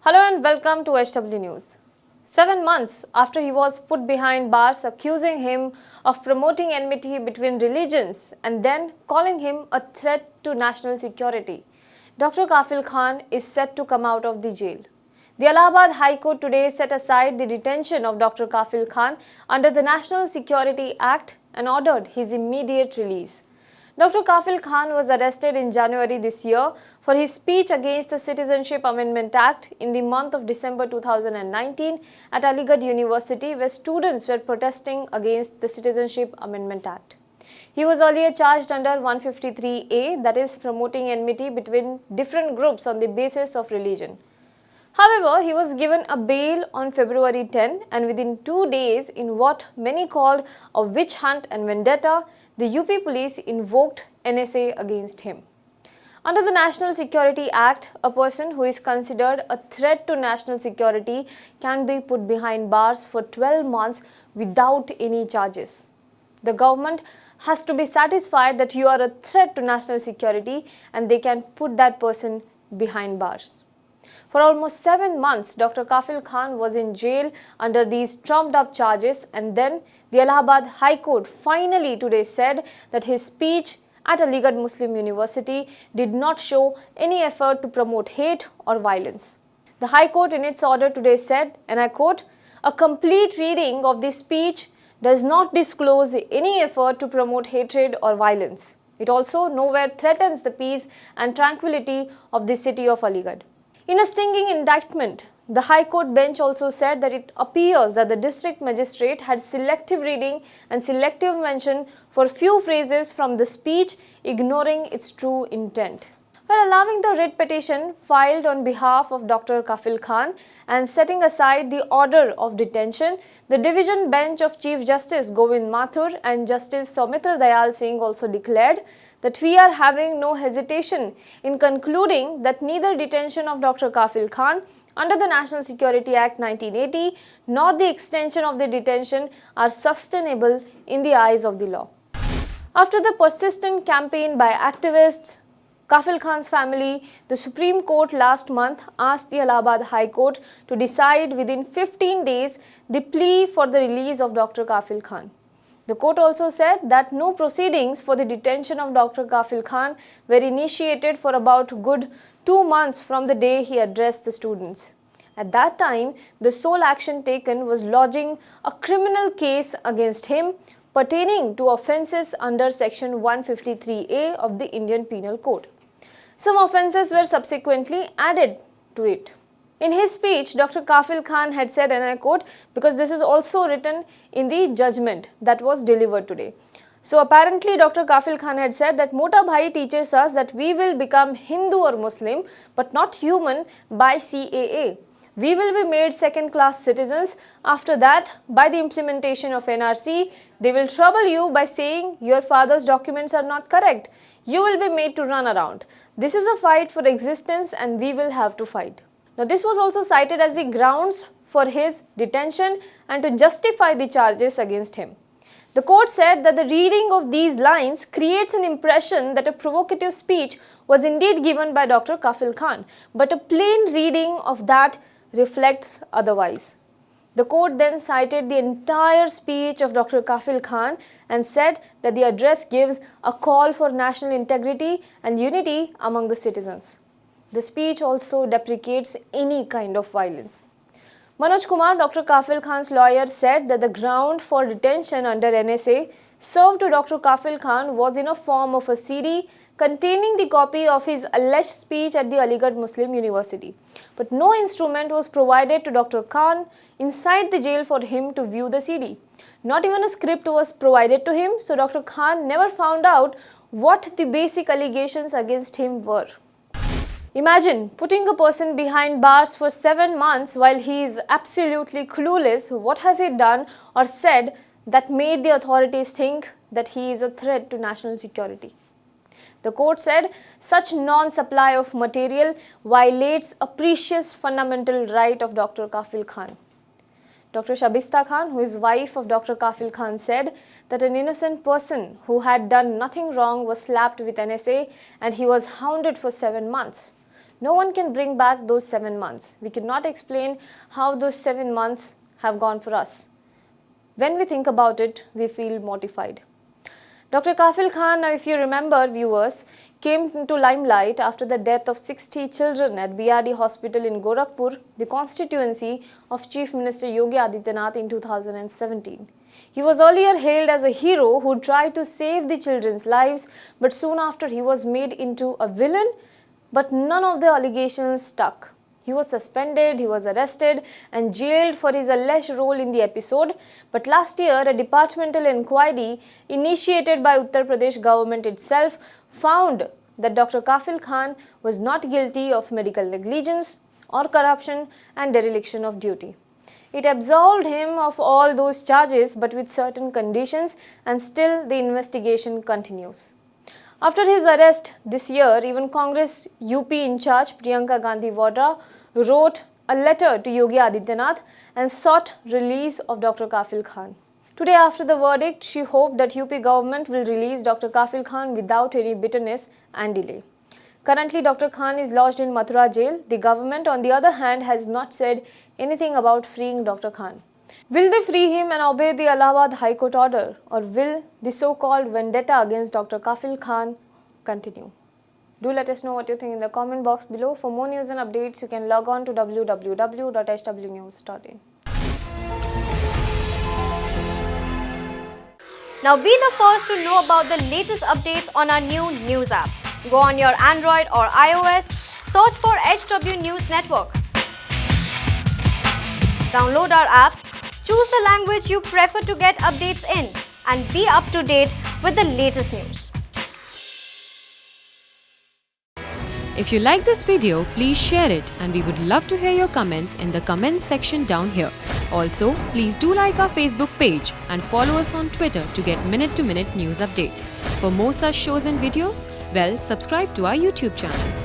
Hello and welcome to HW News. 7 months after he was put behind bars accusing him of promoting enmity between religions and then calling him a threat to national security, Dr. Kafil Khan is set to come out of the jail. The Allahabad High Court today set aside the detention of Dr. Kafil Khan under the National Security Act and ordered his immediate release. Dr. Kafil Khan was arrested in January this year for his speech against the Citizenship Amendment Act in the month of December 2019 at Aligarh University, where students were protesting against the Citizenship Amendment Act. He was earlier charged under 153A, that is, promoting enmity between different groups on the basis of religion. However, he was given a bail on February 10, and within 2 days, in what many called a witch hunt and vendetta, the UP police invoked NSA against him. Under the National Security Act, a person who is considered a threat to national security can be put behind bars for 12 months without any charges. The government has to be satisfied that you are a threat to national security and they can put that person behind bars. For almost 7 months, Dr. Kafil Khan was in jail under these trumped up charges, and then the Allahabad High Court finally today said that his speech at Aligarh Muslim University did not show any effort to promote hate or violence. The High Court in its order today said, and I quote, "A complete reading of this speech does not disclose any effort to promote hatred or violence. It also nowhere threatens the peace and tranquility of the city of Aligarh." In a stinging indictment, the High Court bench also said that it appears that the district magistrate had selective reading and selective mention for few phrases from the speech, ignoring its true intent. While allowing the writ petition filed on behalf of Dr. Kafil Khan and setting aside the order of detention, the division bench of Chief Justice Govind Mathur and Justice Soumitra Dayal Singh also declared that we are having no hesitation in concluding that neither detention of Dr. Kafil Khan under the National Security Act 1980 nor the extension of the detention are sustainable in the eyes of the law. After the persistent campaign by activists, Kafil Khan's family, the Supreme Court last month asked the Allahabad High Court to decide within 15 days the plea for the release of Dr. Kafil Khan. The court also said that no proceedings for the detention of Dr. Kafil Khan were initiated for about good 2 months from the day he addressed the students. At that time, the sole action taken was lodging a criminal case against him pertaining to offences under Section 153A of the Indian Penal Code. Some offences were subsequently added to it. In his speech, Dr. Kafil Khan had said, and I quote, because this is also written in the judgment that was delivered today. So apparently Dr. Kafil Khan had said that Mota Bhai teaches us that we will become Hindu or Muslim but not human by CAA. We will be made second-class citizens. After that, by the implementation of NRC, they will trouble you by saying your father's documents are not correct. You will be made to run around. This is a fight for existence and we will have to fight. Now, this was also cited as the grounds for his detention and to justify the charges against him. The court said that the reading of these lines creates an impression that a provocative speech was indeed given by Dr. Kafil Khan, but a plain reading of that reflects otherwise. The court then cited the entire speech of Dr. Kafil Khan and said that the address gives a call for national integrity and unity among the citizens. The speech also deprecates any kind of violence. Manoj Kumar, Dr. Kafil Khan's lawyer, said that the ground for detention under NSA served to Dr. Kafil Khan was in a form of a CD containing the copy of his alleged speech at the Aligarh Muslim University. But no instrument was provided to Dr. Khan inside the jail for him to view the CD. Not even a script was provided to him, so Dr. Khan never found out what the basic allegations against him were. Imagine putting a person behind bars for 7 months while he is absolutely clueless. What has he done or said that made the authorities think that he is a threat to national security? The court said such non-supply of material violates a precious fundamental right of Dr. Kafil Khan. Dr. Shabista Khan, who is wife of Dr. Kafil Khan, said that an innocent person who had done nothing wrong was slapped with NSA and he was hounded for 7 months. No one can bring back those 7 months. We cannot explain how those 7 months have gone for us. When we think about it, we feel mortified. Dr. Kafil Khan, now if you remember, viewers, came into limelight after the death of 60 children at BRD Hospital in Gorakhpur, the constituency of Chief Minister Yogi Adityanath in 2017. He was earlier hailed as a hero who tried to save the children's lives, but soon after he was made into a villain, but none of the allegations stuck. He was suspended, he was arrested and jailed for his alleged role in the episode. But last year, a departmental inquiry initiated by Uttar Pradesh government itself found that Dr. Kafil Khan was not guilty of medical negligence or corruption and dereliction of duty. It absolved him of all those charges, but with certain conditions, and still the investigation continues. After his arrest this year, even Congress UP in charge Priyanka Gandhi Vadra wrote a letter to Yogi Adityanath and sought release of Dr. Kafil Khan. Today, after the verdict, she hoped that UP government will release Dr. Kafil Khan without any bitterness and delay. Currently, Dr. Khan is lodged in Mathura jail. The government, on the other hand, has not said anything about freeing Dr. Khan. Will they free him and obey the Allahabad High Court order, or will the so-called vendetta against Dr. Kafil Khan continue? Do let us know what you think in the comment box below. For more news and updates, you can log on to www.hwnews.in. Now be the first to know about the latest updates on our new news app. Go on your Android or iOS, search for HW News Network. Download our app, choose the language you prefer to get updates in, and be up to date with the latest news. If you like this video, please share it, and we would love to hear your comments in the comments section down here. Also, please do like our Facebook page and follow us on Twitter to get minute-to-minute news updates. For more such shows and videos, well, subscribe to our YouTube channel.